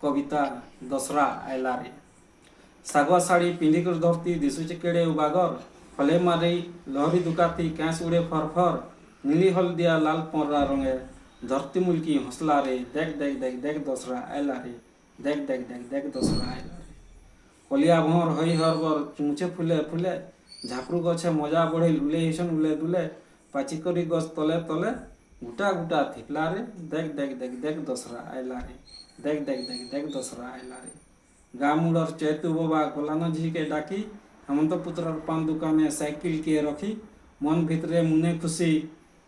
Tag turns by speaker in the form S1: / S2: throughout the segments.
S1: कविता दसरा आयला रे। सागवा साड़ी पिंधिकर धरती दिशुचे केड़े उबागर फले मारे लहरी दुकाती कैंस उड़े फरफर नीली हल्दिया लाल पंरा रंगे धरती मुल्की हंसला रे। देख देख देख देख दसरा आयला रे। देख देख देख देख दसरा आयला रे। कलिया भंवर हई हरबर चुमुचे फुले फुले झापरू गछे मजा बढ़े लुले हिसन उले दुले पाचिकरी गछ तले तले गुटा गुटा थिपला रे। देख देख देख देख दसरा आयला रे। देख देख देख देख दसरा आयला रे। गाँ मुड़र चैतु बाबा गोलान झी के डाकी हेमंत पुत्र पान दुकाने साइकिल के रखी मन भितरे मुने खुशी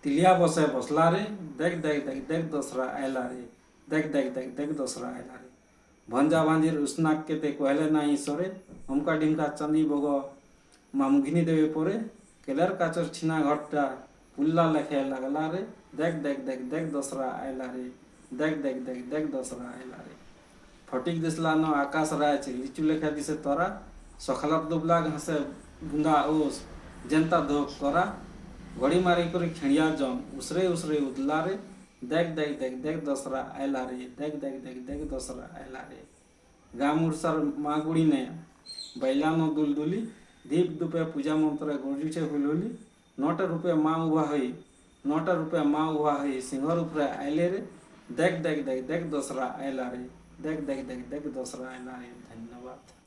S1: तिलिया बसे बसला रे। देख देख देख देख दसरा आयला रे। देख देख देख देख दसरा आयला रे। भंजा भांजिर उसनाक केते कहले नाही सरे हमका डिमका चांदी बगो मामुघिनी देवे परे केलर काचर छिना घट्टा पुल्ला लेखे लगला रे। देख देख देख देख दसरा आयला रे। देख देख देख देख दसरा आयला रे। फटिक दिसला न आकाश राय लिचु लेखा दिसे तोरा सखलार दुबला घासे बुंदा ओस जनता धोक करा घड़ी मारी कर खेड़िया जम उसरे उसरे उदला रे। देख देख देख देख दसरा आयला रे। देख देख देख देख दसरा आयला रे। गाँ मुरसार मागुड़ी ने बैला न दुलदुली दीप दुपे पूजा मंत्र गुरुचे हुलुली 9टा रुपये माँ उभा हई 9टा रुपये माँ उभा हई सिंह रूपरे आयले रे। देख देख देख देख दसरा आयला रे। देख देख देख देख दसरा आयला रे। धन्यवाद।